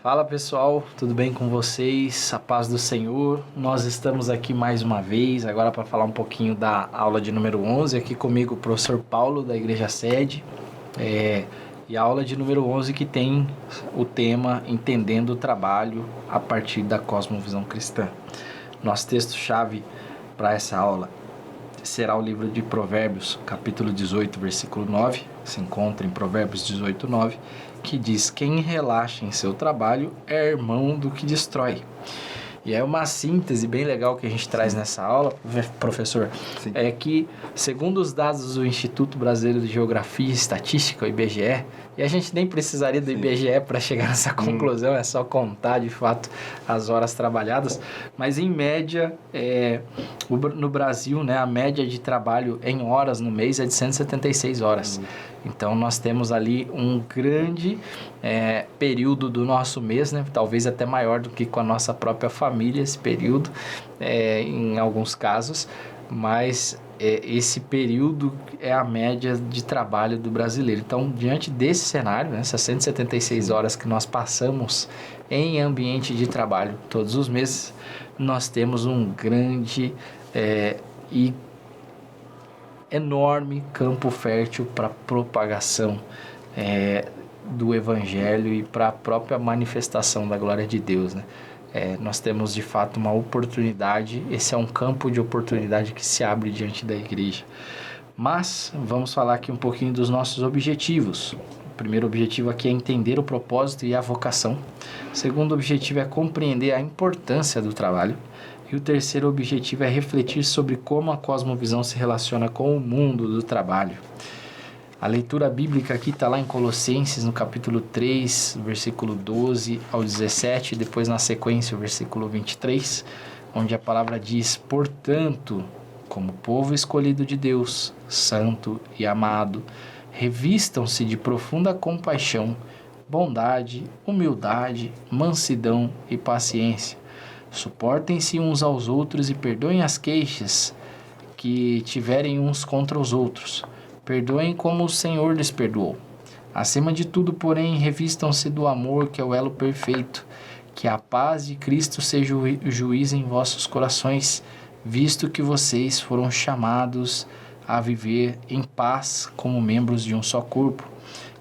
Fala pessoal, tudo bem com vocês? A paz do Senhor. Nós estamos aqui mais uma vez, agora para falar um pouquinho da aula de número 11. Aqui comigo o professor Paulo, da Igreja Sede. E a aula de número 11 que tem o tema Entendendo o Trabalho a partir da Cosmovisão Cristã. Nosso texto-chave para essa aula será o livro de Provérbios, capítulo 18, versículo 9. Se encontra em Provérbios 18, 9. Que diz: quem relaxa em seu trabalho é irmão do que destrói. E é uma síntese bem legal que a gente traz nessa aula, professor. Sim. É que, segundo os dados do Instituto Brasileiro de Geografia e Estatística, o IBGE, e a gente nem precisaria do IBGE para chegar nessa conclusão, é só contar de fato as horas trabalhadas, mas em média, no Brasil, né, a média de trabalho em horas no mês é de 176 horas. Então, nós temos ali um grande período do nosso mês, né? Talvez até maior do que com a nossa própria família, esse período, em alguns casos, mas esse período é a média de trabalho do brasileiro. Então, diante desse cenário, né, essas 176 horas que nós passamos em ambiente de trabalho todos os meses, nós temos um grande e enorme campo fértil para propagação do Evangelho e para a própria manifestação da glória de Deus, né? Nós temos de fato uma oportunidade, esse é um campo de oportunidade que se abre diante da igreja. Mas vamos falar aqui um pouquinho dos nossos objetivos. O primeiro objetivo aqui é entender o propósito e a vocação. O segundo objetivo é compreender a importância do trabalho. E o terceiro objetivo é refletir sobre como a cosmovisão se relaciona com o mundo do trabalho. A leitura bíblica aqui está lá em Colossenses, no capítulo 3, versículo 12 ao 17, depois na sequência o versículo 23, onde a palavra diz: portanto, como povo escolhido de Deus, santo e amado, revistam-se de profunda compaixão, bondade, humildade, mansidão e paciência. Suportem-se uns aos outros e perdoem as queixas que tiverem uns contra os outros. Perdoem como o Senhor lhes perdoou. Acima de tudo, porém, revistam-se do amor, que é o elo perfeito. Que a paz de Cristo seja o juiz em vossos corações, visto que vocês foram chamados a viver em paz como membros de um só corpo.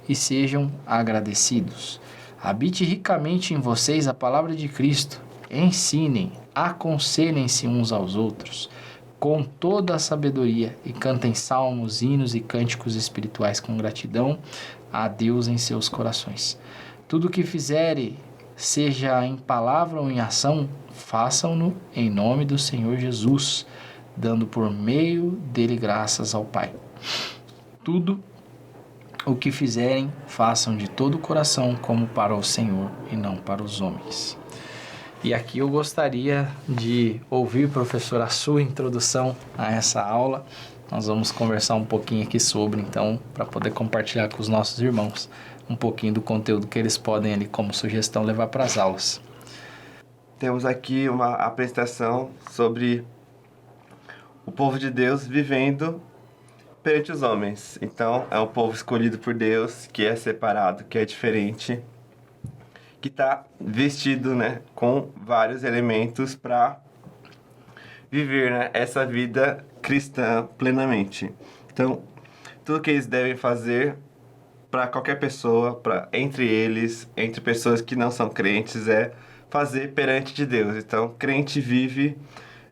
E sejam agradecidos. Habite ricamente em vocês a palavra de Cristo. Ensinem, aconselhem-se uns aos outros com toda a sabedoria e cantem salmos, hinos e cânticos espirituais com gratidão a Deus em seus corações. Tudo o que fizerem, seja em palavra ou em ação, façam-no em nome do Senhor Jesus, dando por meio dele graças ao Pai. Tudo o que fizerem, façam de todo o coração como para o Senhor e não para os homens. E aqui eu gostaria de ouvir, professor, a sua introdução a essa aula. Nós vamos conversar um pouquinho aqui sobre, então, para poder compartilhar com os nossos irmãos um pouquinho do conteúdo que eles podem ali, como sugestão, levar para as aulas. Temos aqui uma apresentação sobre o povo de Deus vivendo perante os homens. Então, é um povo escolhido por Deus, que é separado, que é diferente, que está vestido, né, com vários elementos para viver, né, essa vida cristã plenamente. Então, tudo que eles devem fazer para qualquer pessoa, entre eles, entre pessoas que não são crentes, é fazer perante de Deus. Então, crente vive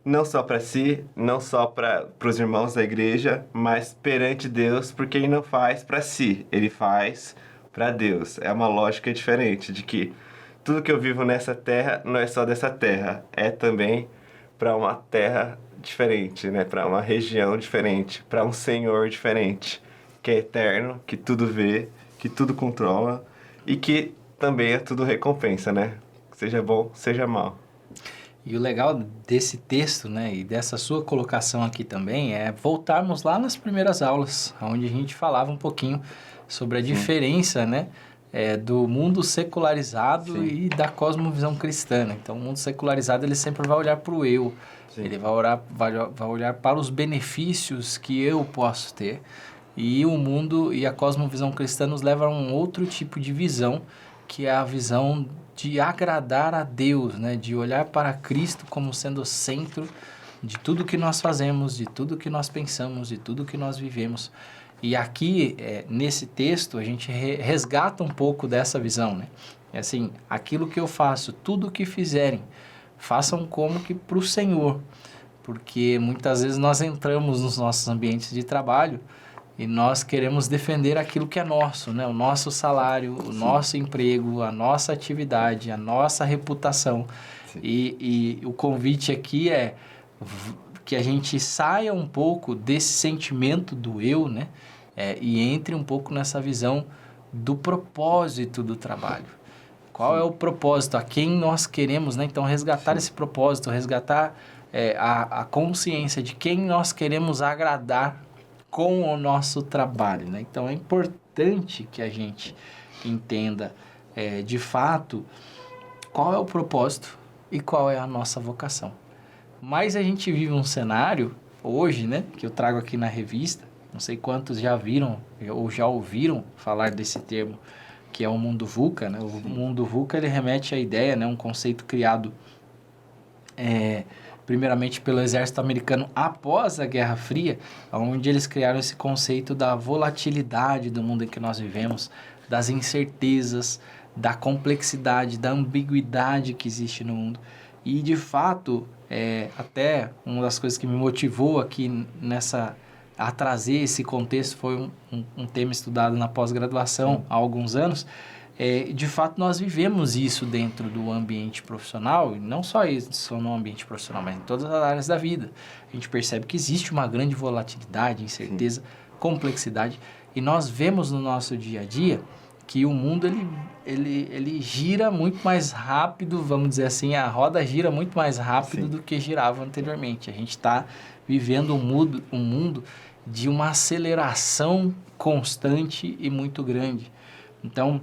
não só para si, não só para os irmãos da igreja, mas perante Deus, porque ele não faz para si, ele faz para Deus. É uma lógica diferente de que tudo que eu vivo nessa terra não é só dessa terra, é também para uma terra diferente, né? Para uma região diferente, para um Senhor diferente, que é eterno, que tudo vê, que tudo controla e que também é tudo recompensa, né? Seja bom, seja mal. E o legal desse texto, né, e dessa sua colocação aqui também é voltarmos lá nas primeiras aulas, onde a gente falava um pouquinho sobre a diferença, né, do mundo secularizado e da cosmovisão cristã, né? Então, o mundo secularizado, ele sempre vai olhar para o eu. Sim. Ele vai olhar para os benefícios que eu posso ter. E o mundo e a cosmovisão cristã nos leva a um outro tipo de visão, que é a visão de agradar a Deus, né? De olhar para Cristo como sendo o centro de tudo que nós fazemos, de tudo que nós pensamos, de tudo que nós vivemos. E aqui, nesse texto, a gente resgata um pouco dessa visão, né? É assim, aquilo que eu faço, tudo o que fizerem, façam como que para o Senhor. Porque muitas vezes nós entramos nos nossos ambientes de trabalho e nós queremos defender aquilo que é nosso, né? O nosso salário, o nosso emprego, a nossa atividade, a nossa reputação. E o convite aqui é que a gente saia um pouco desse sentimento do eu, né? E entre um pouco nessa visão do propósito do trabalho. Qual é o propósito? A quem nós queremos, né? Então, resgatar esse propósito, resgatar a consciência de quem nós queremos agradar com o nosso trabalho, né? Então, é importante que a gente entenda, de fato, qual é o propósito e qual é a nossa vocação. Mas a gente vive um cenário, hoje, né? Que eu trago aqui na revista, não sei quantos já viram ou já ouviram falar desse termo, que é o mundo VUCA, né? O mundo VUCA, ele remete à ideia, né? Um conceito criado primeiramente pelo exército americano após a Guerra Fria, onde eles criaram esse conceito da volatilidade do mundo em que nós vivemos, das incertezas, da complexidade, da ambiguidade que existe no mundo. E, de fato, até uma das coisas que me motivou aqui a trazer esse contexto foi um tema estudado na pós-graduação há alguns anos. De fato, nós vivemos isso dentro do ambiente profissional, e não só isso no ambiente profissional, mas em todas as áreas da vida. A gente percebe que existe uma grande volatilidade, incerteza, complexidade, e nós vemos no nosso dia a dia que o mundo ele gira muito mais rápido, vamos dizer assim, a roda gira muito mais rápido do que girava anteriormente. A gente está vivendo um mundo de uma aceleração constante e muito grande. Então,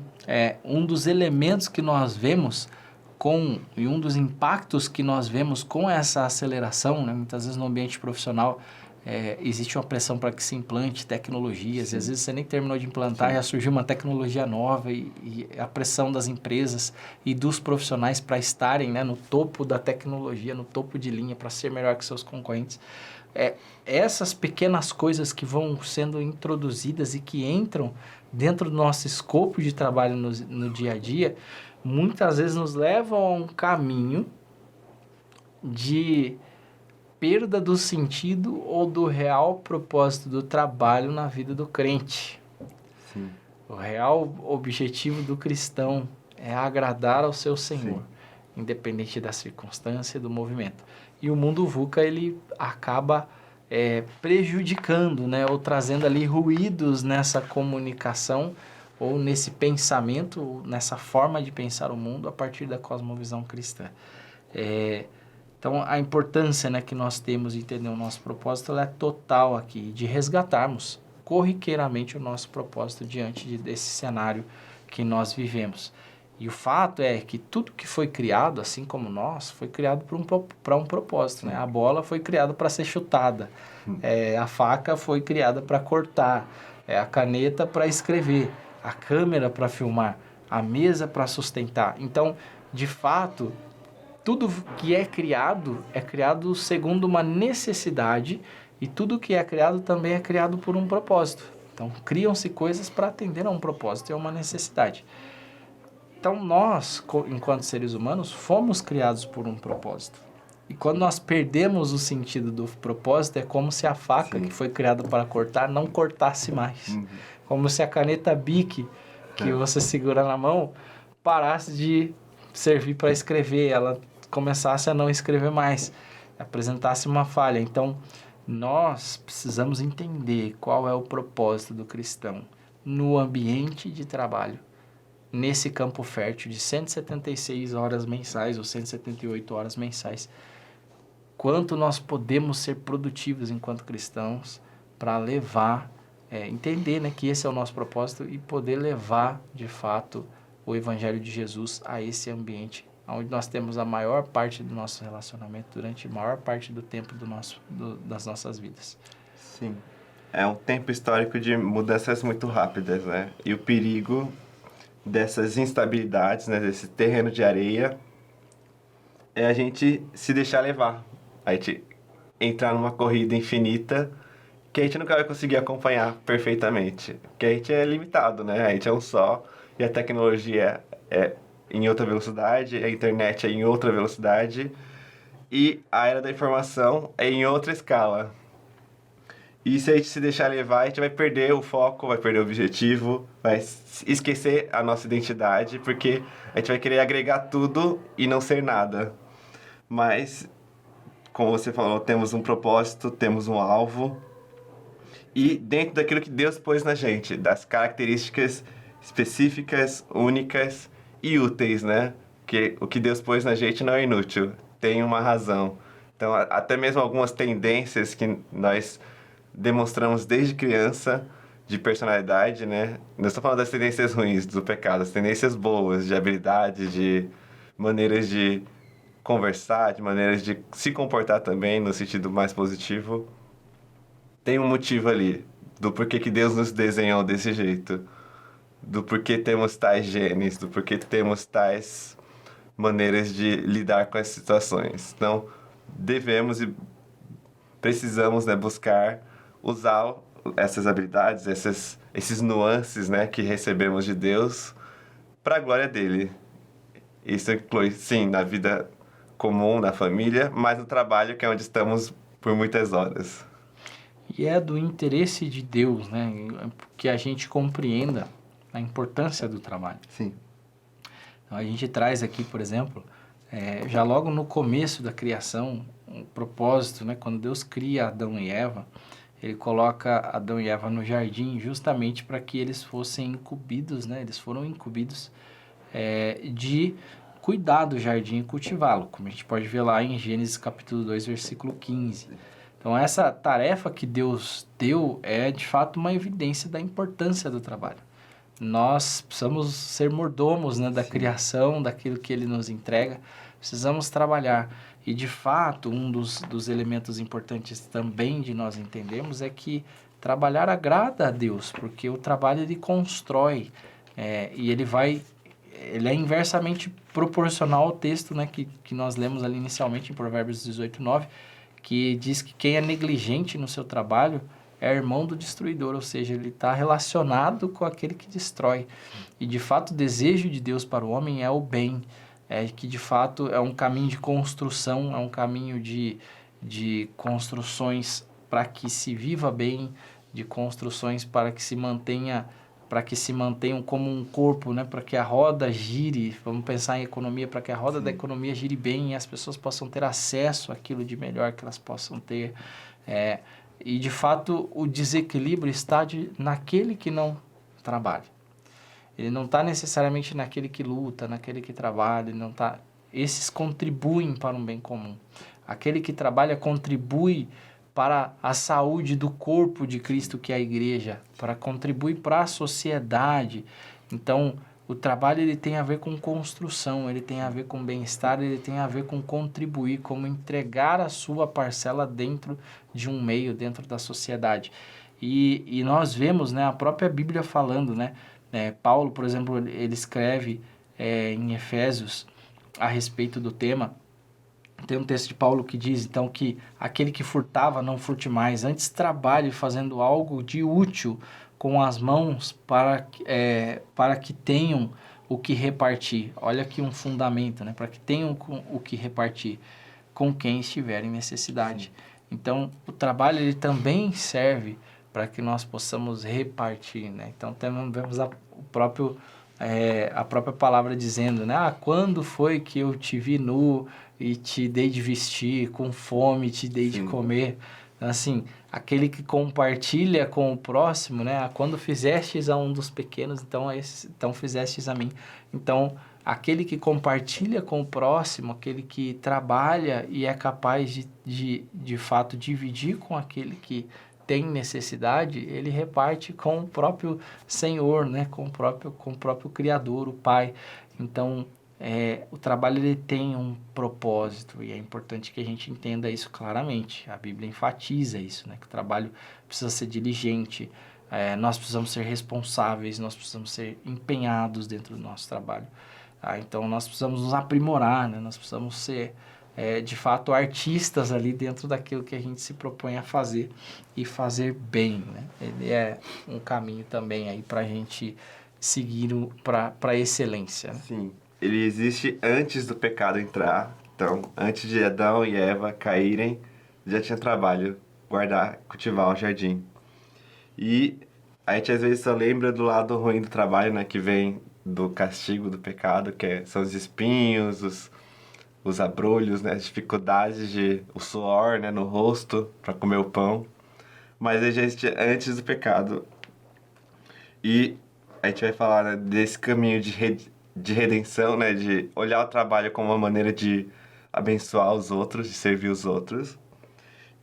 um dos elementos que nós vemos e um dos impactos que nós vemos com essa aceleração, né? Muitas vezes no ambiente profissional existe uma pressão para que se implante tecnologias, e às vezes você nem terminou de implantar, já surgiu uma tecnologia nova e a pressão das empresas e dos profissionais para estarem, né, no topo da tecnologia, no topo de linha, para ser melhor que seus concorrentes. Essas pequenas coisas que vão sendo introduzidas e que entram dentro do nosso escopo de trabalho no dia a dia, muitas vezes nos levam a um caminho de perda do sentido ou do real propósito do trabalho na vida do crente. Sim. O real objetivo do cristão é agradar ao seu Senhor, independente da circunstância e do movimento. E o mundo VUCA, ele acaba prejudicando, né, ou trazendo ali ruídos nessa comunicação ou nesse pensamento, ou nessa forma de pensar o mundo a partir da cosmovisão cristã. Então, a importância, né, que nós temos de entender o nosso propósito, ela é total aqui, de resgatarmos corriqueiramente o nosso propósito diante desse cenário que nós vivemos. E o fato é que tudo que foi criado, assim como nós, foi criado para um propósito, né? A bola foi criada para ser chutada, a faca foi criada para cortar, a caneta para escrever, a câmera para filmar, a mesa para sustentar. Então, de fato, tudo que é criado segundo uma necessidade, e tudo que é criado também é criado por um propósito. Então, criam-se coisas para atender a um propósito e a uma necessidade. Então, nós, enquanto seres humanos, fomos criados por um propósito. E quando nós perdemos o sentido do propósito, é como se a faca que foi criada para cortar não cortasse mais. Como se a caneta Bic que você segura na mão parasse de servir para escrever, ela começasse a não escrever mais, apresentasse uma falha. Então, nós precisamos entender qual é o propósito do cristão no ambiente de trabalho, nesse campo fértil de 176 horas mensais ou 178 horas mensais. Quanto nós podemos ser produtivos enquanto cristãos para levar, entender, né, que esse é o nosso propósito e poder levar, de fato, o Evangelho de Jesus a esse ambiente onde nós temos a maior parte do nosso relacionamento durante a maior parte do tempo das nossas vidas. Sim. É um tempo histórico de mudanças muito rápidas, né? E o perigo dessas instabilidades, né, desse terreno de areia, é a gente se deixar levar. A gente entrar numa corrida infinita que a gente nunca vai conseguir acompanhar perfeitamente. Porque a gente é limitado, né? A gente é um só e a tecnologia é em outra velocidade, a internet é em outra velocidade e a era da informação é em outra escala. E se a gente se deixar levar, a gente vai perder o foco, vai perder o objetivo, vai esquecer a nossa identidade, porque a gente vai querer agregar tudo e não ser nada. Mas, como você falou, temos um propósito, temos um alvo, e dentro daquilo que Deus pôs na gente, das características específicas, únicas e úteis, né? Que o que Deus pôs na gente não é inútil, tem uma razão. Então, até mesmo algumas tendências que nós demonstramos desde criança de personalidade, né? Não estou falando das tendências ruins do pecado, as tendências boas, de habilidade, de maneiras de conversar, de maneiras de se comportar também no sentido mais positivo. Tem um motivo ali do porquê que Deus nos desenhou desse jeito, do porquê temos tais genes, do porquê temos tais maneiras de lidar com as situações. Então, devemos e precisamos, né, buscar usar essas habilidades, esses nuances, né, que recebemos de Deus para a glória dele. Isso inclui, sim, na vida comum, na família, mas no trabalho, que é onde estamos por muitas horas. E é do interesse de Deus, né, que a gente compreenda a importância do trabalho. Sim. Então, a gente traz aqui, por exemplo, já logo no começo da criação, um propósito, né, quando Deus cria Adão e Eva, ele coloca Adão e Eva no jardim justamente para que eles fossem incumbidos, né, eles foram incumbidos de cuidar do jardim e cultivá-lo, como a gente pode ver lá em Gênesis capítulo 2, versículo 15. Então, essa tarefa que Deus deu é, de fato, uma evidência da importância do trabalho. Nós precisamos ser mordomos, né, da criação, daquilo que Ele nos entrega. Precisamos trabalhar. E, de fato, um dos elementos importantes também de nós entendermos é que trabalhar agrada a Deus, porque o trabalho ele constrói e ele é inversamente proporcional ao texto, né, que nós lemos ali inicialmente em Provérbios 18:9, que diz que quem é negligente no seu trabalho é irmão do destruidor, ou seja, ele está relacionado com aquele que destrói. E, de fato, o desejo de Deus para o homem é o bem, que, de fato, é um caminho de construção, é um caminho de construções para que se viva bem, de construções para que se mantenham como um corpo, né? Para que a roda gire, vamos pensar em economia, para que a roda da economia gire bem e as pessoas possam ter acesso àquilo de melhor que elas possam ter. E, de fato, o desequilíbrio está naquele que não trabalha. Ele não está necessariamente naquele que luta, naquele que trabalha, ele não tá... Esses contribuem para um bem comum. Aquele que trabalha contribui para a saúde do corpo de Cristo, que é a igreja, para contribuir para a sociedade. Então, o trabalho ele tem a ver com construção, ele tem a ver com bem-estar, ele tem a ver com contribuir, como entregar a sua parcela dentro de um meio, dentro da sociedade. E nós vemos, né, a própria Bíblia falando, né? Paulo, por exemplo, ele escreve em Efésios a respeito do tema. Tem um texto de Paulo que diz, então, que aquele que furtava não furte mais, antes trabalhe fazendo algo de útil com as mãos para que tenham o que repartir. Olha aqui um fundamento, né? Para que tenham o que repartir com quem estiver em necessidade. Sim. Então, o trabalho ele também serve para que nós possamos repartir, né? Então, vemos a própria palavra dizendo, né? Quando foi que eu te vi nu e te dei de vestir, com fome te dei de comer? Então, assim, aquele que compartilha com o próximo, né? Quando fizestes a um dos pequenos, então fizestes a mim. Então, aquele que compartilha com o próximo, aquele que trabalha e é capaz de fato dividir com aquele que tem necessidade, ele reparte com o próprio Senhor, né? Com o próprio Criador, o Pai. Então, o trabalho ele tem um propósito e é importante que a gente entenda isso claramente. A Bíblia enfatiza isso, né? Que o trabalho precisa ser diligente, nós precisamos ser responsáveis, nós precisamos ser empenhados dentro do nosso trabalho. Então, nós precisamos nos aprimorar, né? Nós precisamos ser, de fato, artistas ali dentro daquilo que a gente se propõe a fazer e fazer bem, né? Ele é um caminho também aí para a gente seguir para a excelência, né? Sim, ele existe antes do pecado entrar. Então, antes de Adão e Eva caírem, já tinha trabalho, guardar, cultivar o jardim. E a gente às vezes só lembra do lado ruim do trabalho, né? Que vem do castigo do pecado, são os espinhos, os abrolhos, né? As dificuldades o suor, né? No rosto para comer o pão. Mas ele já existia antes do pecado. E a gente vai falar, né, desse caminho de redenção, né? De olhar o trabalho como uma maneira de abençoar os outros, de servir os outros.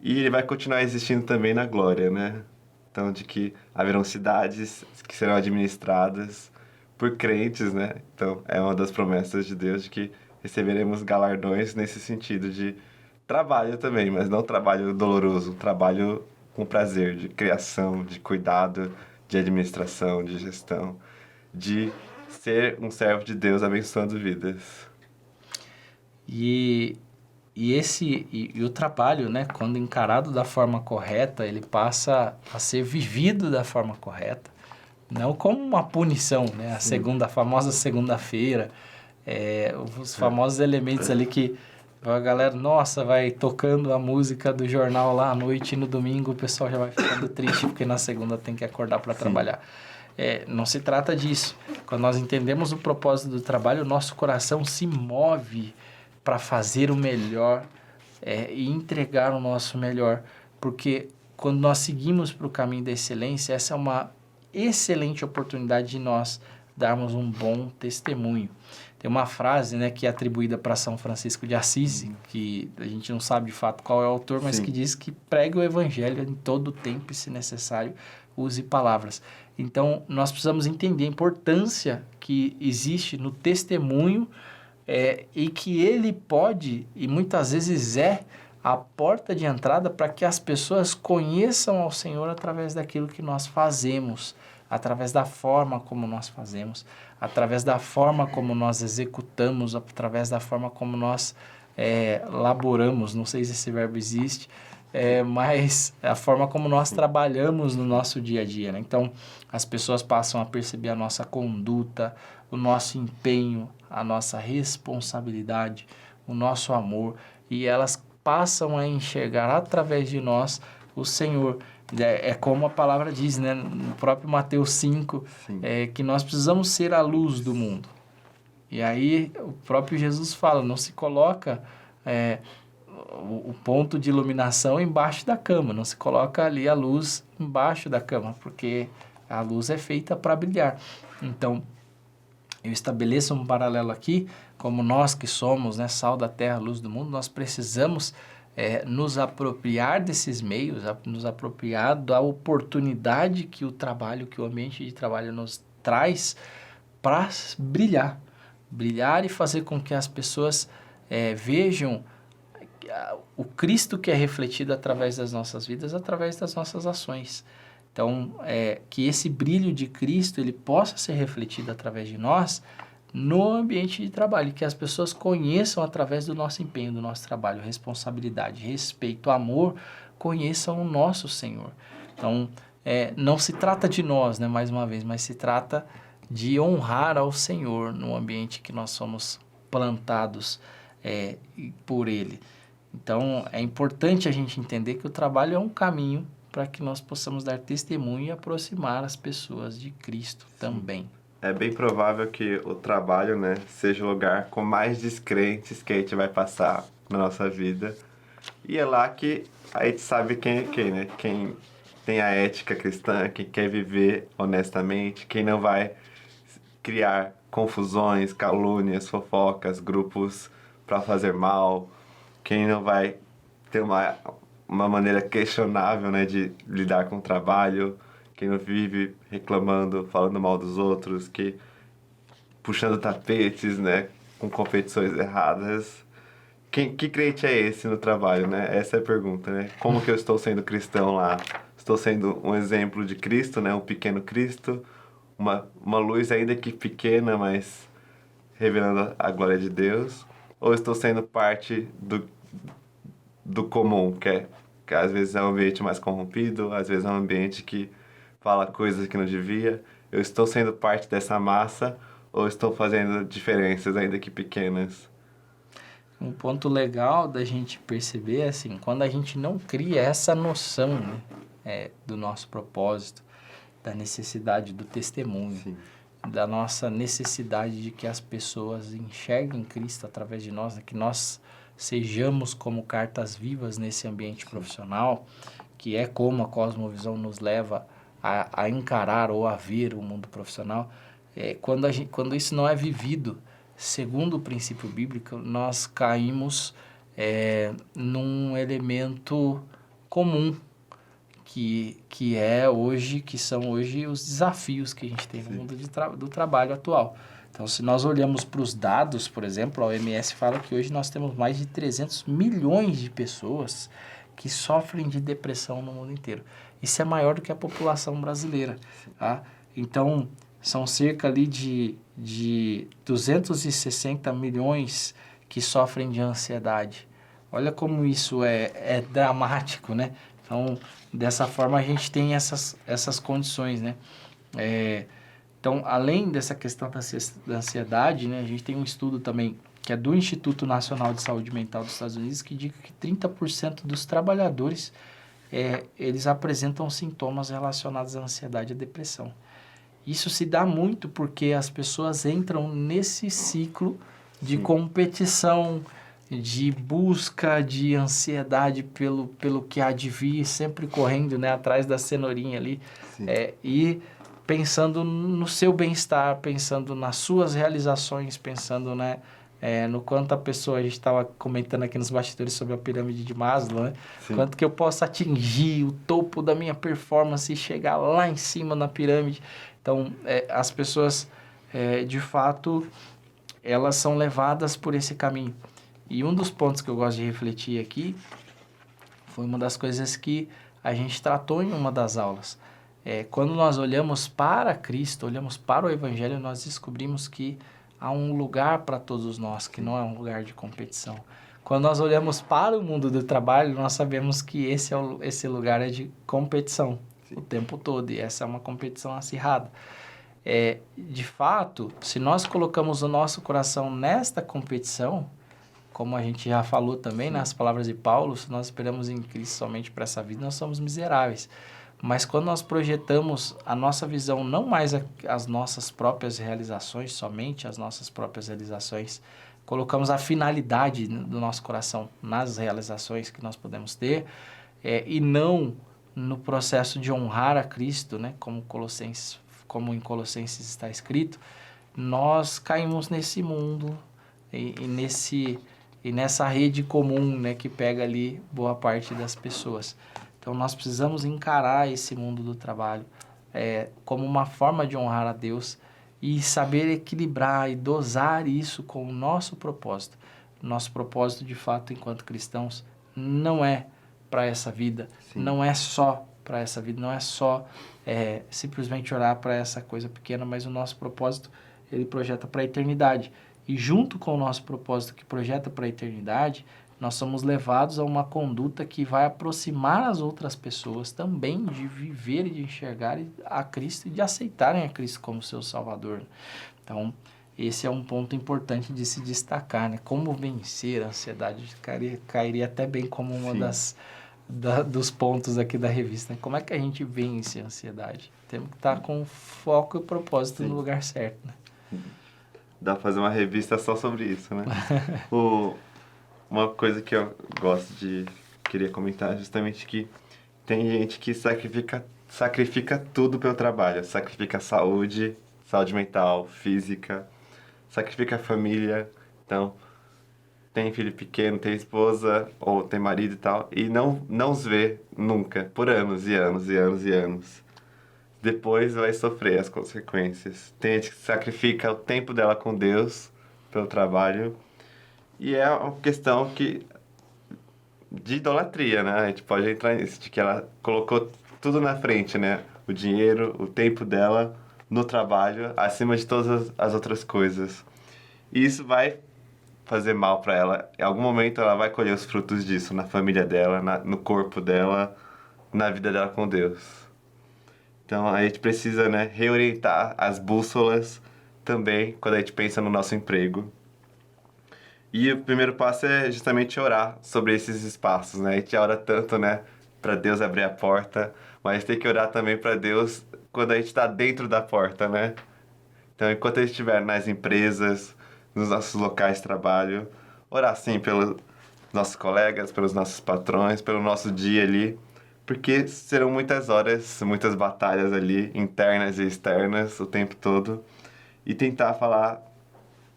E ele vai continuar existindo também na glória, né? Então, de que haverão cidades que serão administradas por crentes, né? Então, é uma das promessas de Deus de que receberemos galardões nesse sentido de trabalho também, mas não trabalho doloroso, trabalho com prazer, de criação, de cuidado, de administração, de gestão, de ser um servo de Deus abençoando vidas. E o trabalho, né, quando encarado da forma correta, ele passa a ser vivido da forma correta, não como uma punição, né? A famosa segunda-feira, os famosos elementos ali que a galera, nossa, vai tocando a música do jornal lá à noite e no domingo o pessoal já vai ficando triste porque na segunda tem que acordar para trabalhar. Não se trata disso. Quando nós entendemos o propósito do trabalho, o nosso coração se move para fazer o melhor e entregar o nosso melhor. Porque quando nós seguimos para o caminho da excelência, essa é uma excelente oportunidade de nós darmos um bom testemunho. Tem uma frase, né, que é atribuída para São Francisco de Assis, que a gente não sabe de fato qual é o autor, mas que diz que pregue o evangelho em todo o tempo e, se necessário, use palavras. Então, nós precisamos entender a importância que existe no testemunho e que ele pode, e muitas vezes a porta de entrada para que as pessoas conheçam ao Senhor através daquilo que nós fazemos, através da forma como nós fazemos, através da forma como nós executamos, através da forma como nós laboramos, não sei se esse verbo existe, mas a forma como nós trabalhamos no nosso dia a dia, né? Então, as pessoas passam a perceber a nossa conduta, o nosso empenho, a nossa responsabilidade, o nosso amor, e elas passam a enxergar através de nós o Senhor. É como a palavra diz, né, no próprio Mateus 5, que nós precisamos ser a luz do mundo. E aí o próprio Jesus fala, não se coloca o ponto de iluminação embaixo da cama, não se coloca ali a luz embaixo da cama, porque a luz é feita para brilhar. Então, eu estabeleço um paralelo aqui, como nós que somos, né, sal da terra, luz do mundo, nós precisamos nos apropriar desses meios, nos apropriar da oportunidade que o trabalho, que o ambiente de trabalho nos traz para brilhar. Brilhar e fazer com que as pessoas vejam o Cristo que é refletido através das nossas vidas, através das nossas ações. Então, que esse brilho de Cristo ele possa ser refletido através de nós no ambiente de trabalho, que as pessoas conheçam através do nosso empenho, do nosso trabalho, responsabilidade, respeito, amor, conheçam o nosso Senhor. Então, não se trata de nós, né, mais uma vez, mas se trata de honrar ao Senhor no ambiente que nós somos plantados por Ele. Então, é importante a gente entender que o trabalho é um caminho para que nós possamos dar testemunho e aproximar as pessoas de Cristo também. É bem provável que o trabalho, né, seja o lugar com mais descrentes que a gente vai passar na nossa vida. E é lá que a gente sabe quem é quem, né? Quem tem a ética cristã, quem quer viver honestamente, quem não vai criar confusões, calúnias, fofocas, grupos para fazer mal, quem não vai ter uma maneira questionável, né, de lidar com o trabalho, quem não vive reclamando, falando mal dos outros, que puxando tapetes, né, com competições erradas. Que crente é esse no trabalho, né? Essa é a pergunta, né? Como que eu estou sendo cristão lá? estou sendo um exemplo de Cristo, né? Um pequeno Cristo, uma luz ainda que pequena, mas revelando a glória de Deus, ou estou sendo parte do comum, que às vezes é um ambiente mais corrompido, às vezes é um ambiente que fala coisas que não devia. Eu estou sendo parte dessa massa ou estou fazendo diferenças ainda que pequenas? Um ponto legal da gente perceber é assim, quando a gente não cria essa noção, né, do nosso propósito, da necessidade do testemunho, Sim. da nossa necessidade de que as pessoas enxerguem Cristo através de nós, né, que nós sejamos como cartas vivas nesse ambiente profissional, que é como a cosmovisão nos leva a encarar ou a ver o mundo profissional. Quando isso não é vivido segundo o princípio bíblico, nós caímos num elemento comum que são hoje os desafios que a gente tem no mundo do trabalho atual. Então, se nós olhamos para os dados, por exemplo, a OMS fala que hoje nós temos mais de 300 milhões de pessoas que sofrem de depressão no mundo inteiro. Isso é maior do que a população brasileira, tá? Então, são cerca ali de 260 milhões que sofrem de ansiedade. Olha como isso é dramático, né? Então, dessa forma, a gente tem essas condições, né? Então, além dessa questão da ansiedade, né, a gente tem um estudo também que é do Instituto Nacional de Saúde Mental dos Estados Unidos, que diz que 30% dos trabalhadores, eles apresentam sintomas relacionados à ansiedade e à depressão. Isso se dá muito porque as pessoas entram nesse ciclo de competição, de busca, de ansiedade pelo que há de vir, sempre correndo, né, atrás da cenourinha ali, e pensando no seu bem-estar, pensando nas suas realizações, pensando, né, no quanto a pessoa, a gente estava comentando aqui nos bastidores sobre a pirâmide de Maslow, né? Quanto que eu posso atingir o topo da minha performance e chegar lá em cima na pirâmide. Então, as pessoas, de fato, elas são levadas por esse caminho. E um dos pontos que eu gosto de refletir aqui foi uma das coisas que a gente tratou em uma das aulas. Quando nós olhamos para Cristo, olhamos para o Evangelho, nós descobrimos que há um lugar para todos nós, que não é um lugar de competição. Quando nós olhamos para o mundo do trabalho, nós sabemos que esse lugar é de competição o tempo todo, e essa é uma competição acirrada. De fato, se nós colocamos o nosso coração nesta competição, como a gente já falou também nas palavras de Paulo, se nós esperamos em Cristo somente para essa vida, nós somos miseráveis. Mas quando nós projetamos a nossa visão, não mais as nossas próprias realizações, somente as nossas próprias realizações, colocamos a finalidade do nosso coração nas realizações que nós podemos ter, e não no processo de honrar a Cristo, né, como em Colossenses está escrito, nós caímos nesse mundo e nessa rede comum, né, que pega ali boa parte das pessoas. Então, nós precisamos encarar esse mundo do trabalho como uma forma de honrar a Deus e saber equilibrar e dosar isso com o nosso propósito. Nosso propósito, de fato, enquanto cristãos, não é para essa vida, não é só para essa vida, não é só simplesmente orar para essa coisa pequena, mas o nosso propósito, ele projeta para a eternidade. E junto com o nosso propósito que projeta para a eternidade, nós somos levados a uma conduta que vai aproximar as outras pessoas também de viver e de enxergar a Cristo e de aceitarem a Cristo como seu Salvador. Então, esse é um ponto importante de se destacar, né? Como vencer a ansiedade cairia até bem como uma dos pontos aqui da revista. Né? Como é que a gente vence a ansiedade? Temos que estar com foco e propósito no lugar certo, né? Dá pra fazer uma revista só sobre isso, né? Uma coisa que eu queria comentar é justamente que tem gente que sacrifica tudo pelo trabalho. Sacrifica saúde mental, física, sacrifica a família. Então, tem filho pequeno, tem esposa, ou tem marido e tal, e não os vê nunca, por anos e anos e anos e anos. Depois vai sofrer as consequências. Tem gente que sacrifica o tempo dela com Deus pelo trabalho. E é uma questão de idolatria, né? A gente pode entrar nisso, de que ela colocou tudo na frente, né? O dinheiro, o tempo dela no trabalho, acima de todas as outras coisas. E isso vai fazer mal para ela. Em algum momento ela vai colher os frutos disso na família dela, no corpo dela, na vida dela com Deus. Então a gente precisa, né, reorientar as bússolas também quando a gente pensa no nosso emprego. E o primeiro passo é justamente orar sobre esses espaços, né? A gente ora tanto, né, para Deus abrir a porta, mas tem que orar também para Deus quando a gente está dentro da porta, né? Então, enquanto a gente estiver nas empresas, nos nossos locais de trabalho, orar sim pelos nossos colegas, pelos nossos patrões, pelo nosso dia ali, porque serão muitas horas, muitas batalhas ali, internas e externas, o tempo todo, e tentar falar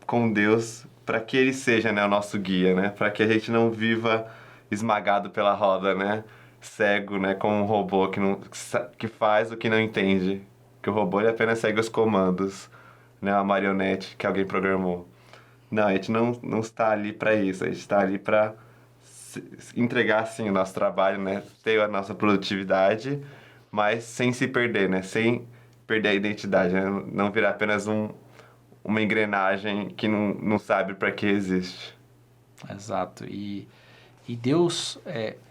com Deus para que Ele seja, né, o nosso guia, né, para que a gente não viva esmagado pela roda, né, cego, né, como um robô que faz o que não entende, que o robô ele apenas segue os comandos, né, uma marionete que alguém programou. Não, a gente não está ali para isso, a gente está ali para entregar, sim, o nosso trabalho, né, ter a nossa produtividade, mas sem se perder, né, sem perder a identidade, né, não virar apenas uma engrenagem que não sabe para que existe. Exato. E Deus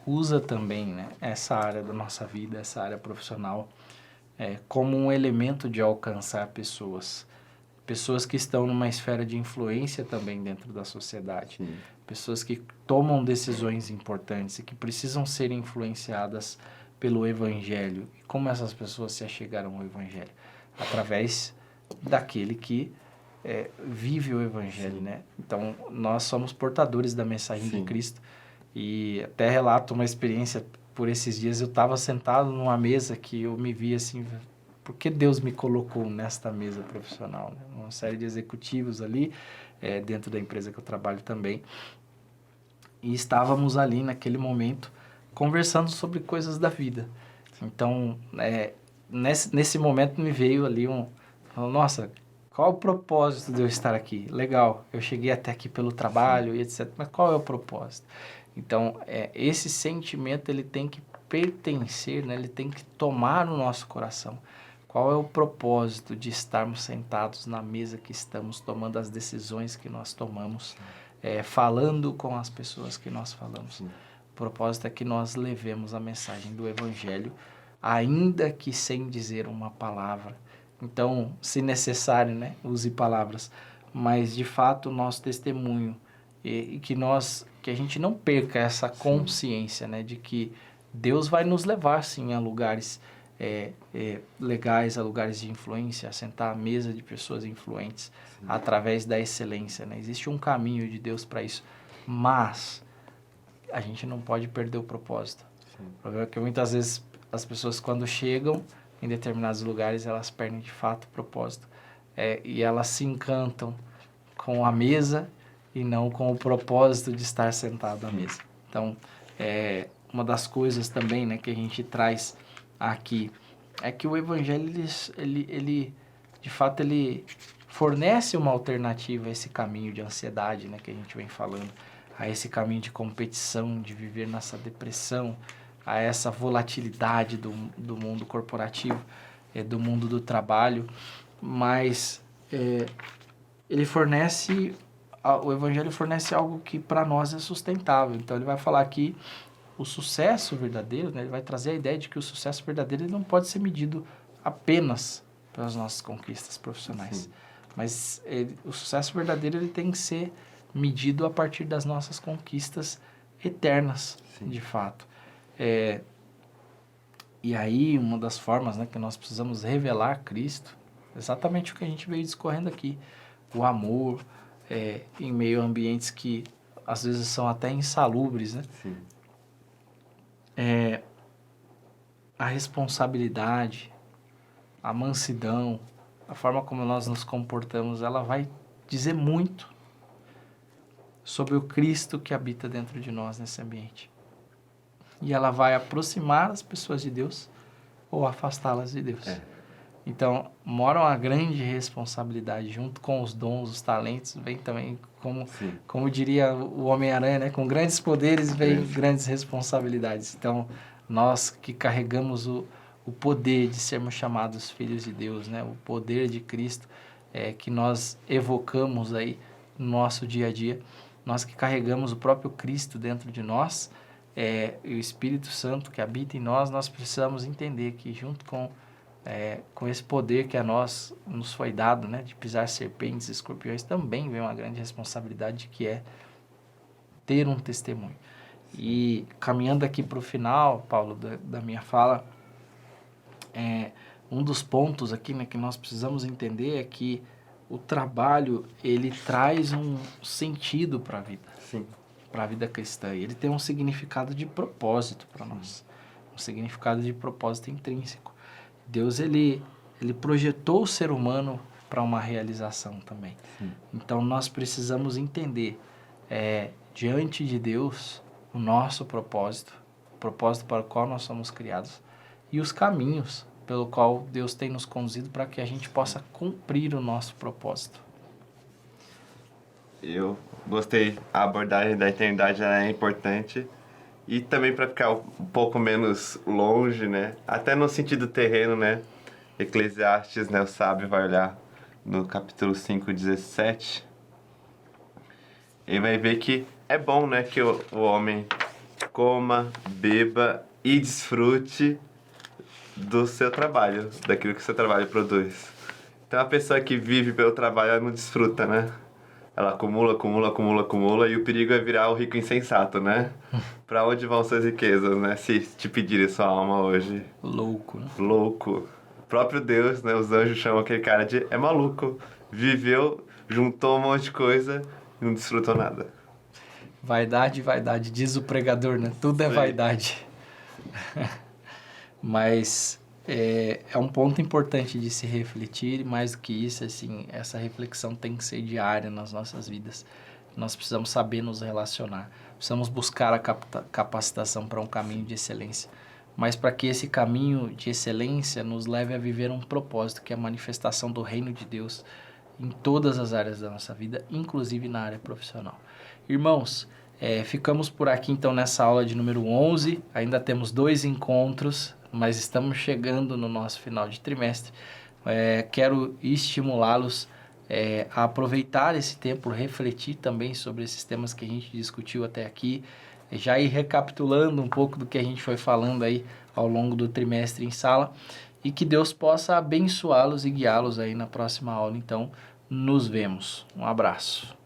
usa também, né, essa área da nossa vida, essa área profissional, como um elemento de alcançar pessoas. Pessoas que estão numa esfera de influência também dentro da sociedade. Sim. Pessoas que tomam decisões importantes e que precisam ser influenciadas pelo Evangelho. E como essas pessoas se achegaram ao Evangelho? Através daquele que vive o Evangelho, né? Então, nós somos portadores da mensagem de Cristo. E até relato uma experiência por esses dias. Eu estava sentado numa mesa que eu me vi assim... Por que Deus me colocou nesta mesa profissional? Né? Uma série de executivos ali, dentro da empresa que eu trabalho também. E estávamos ali, naquele momento, conversando sobre coisas da vida. Então, nesse momento me veio ali nossa, qual o propósito de eu estar aqui? Legal, eu cheguei até aqui pelo trabalho e etc. Mas qual é o propósito? Então, esse sentimento ele tem que pertencer, né? Ele tem que tomar o nosso coração. Qual é o propósito de estarmos sentados na mesa que estamos, tomando as decisões que nós tomamos, falando com as pessoas que nós falamos? Sim. O propósito é que nós levemos a mensagem do Evangelho, ainda que sem dizer uma palavra. Então, se necessário, né, use palavras, mas de fato o nosso testemunho e que a gente não perca essa consciência, né, de que Deus vai nos levar sim a lugares legais, a lugares de influência, a sentar à mesa de pessoas influentes, sim, através da excelência, né? Existe um caminho de Deus para isso, mas a gente não pode perder o propósito. Sim. O problema é que muitas vezes as pessoas, quando chegam em determinados lugares, elas perdem de fato o propósito, e elas se encantam com a mesa e não com o propósito de estar sentado à mesa. Então, uma das coisas também, né, que a gente traz aqui é que o Evangelho ele de fato ele fornece uma alternativa a esse caminho de ansiedade, né, que a gente vem falando, a esse caminho de competição, de viver nessa depressão, a essa volatilidade do mundo corporativo, do mundo do trabalho, mas o Evangelho fornece algo que para nós é sustentável. Então ele vai falar aqui o sucesso verdadeiro, né? Ele vai trazer a ideia de que o sucesso verdadeiro ele não pode ser medido apenas pelas nossas conquistas profissionais. Sim. Mas o sucesso verdadeiro ele tem que ser medido a partir das nossas conquistas eternas, sim, de fato. E aí, uma das formas, né, que nós precisamos revelar Cristo, exatamente o que a gente veio discorrendo aqui, o amor, em meio a ambientes que às vezes são até insalubres, né? Sim. A responsabilidade, a mansidão, a forma como nós nos comportamos, ela vai dizer muito sobre o Cristo que habita dentro de nós nesse ambiente. E ela vai aproximar as pessoas de Deus ou afastá-las de Deus. Então, mora uma grande responsabilidade, junto com os dons, os talentos, vem também, como diria o Homem-Aranha, né? Com grandes poderes vem grandes responsabilidades. Então, nós que carregamos o poder de sermos chamados filhos de Deus, né? O poder de Cristo que nós evocamos aí no nosso dia a dia. Nós que carregamos o próprio Cristo dentro de nós, e o Espírito Santo que habita em nós, nós precisamos entender que junto com esse poder que a nós nos foi dado, né, de pisar serpentes e escorpiões, também vem uma grande responsabilidade que é ter um testemunho. E caminhando aqui para o final, Paulo, da minha fala, um dos pontos aqui, né, que nós precisamos entender é que o trabalho, ele traz um sentido para a vida. Sim. Para a vida cristã. E ele tem um significado de propósito para nós. Um significado de propósito intrínseco. Deus, ele projetou o ser humano para uma realização também. Sim. Então, nós precisamos entender, diante de Deus, o nosso propósito, o propósito para o qual nós somos criados, e os caminhos pelo qual Deus tem nos conduzido para que a gente possa cumprir o nosso propósito. Eu gostei, a abordagem da eternidade é importante, e também para ficar um pouco menos longe, né? Até no sentido terreno, né? Eclesiastes, né? O sábio vai olhar no capítulo 5:17, ele vai ver que é bom, né? Que o homem coma, beba e desfrute do seu trabalho, daquilo que o seu trabalho produz. Então, a pessoa que vive pelo trabalho, ela não desfruta, né? Ela acumula, e o perigo é virar o rico insensato, né? Pra onde vão suas riquezas, né? Se te pedirem sua alma hoje. Louco, né? Louco. O próprio Deus, né? Os anjos chamam aquele cara de maluco. Viveu, juntou um monte de coisa e não desfrutou nada. Vaidade, vaidade, diz o pregador, né? Tudo é vaidade. Mas é um ponto importante de se refletir, mais do que isso, assim, essa reflexão tem que ser diária nas nossas vidas. Nós precisamos saber nos relacionar, precisamos buscar a capacitação para um caminho de excelência, mas para que esse caminho de excelência nos leve a viver um propósito, que é a manifestação do reino de Deus em todas as áreas da nossa vida, inclusive na área profissional. Irmãos, ficamos por aqui então nessa aula de número 11, ainda temos 2 encontros, mas estamos chegando no nosso final de trimestre. Quero estimulá-los a aproveitar esse tempo, refletir também sobre esses temas que a gente discutiu até aqui, já ir recapitulando um pouco do que a gente foi falando aí ao longo do trimestre em sala, e que Deus possa abençoá-los e guiá-los aí na próxima aula. Então, nos vemos. Um abraço.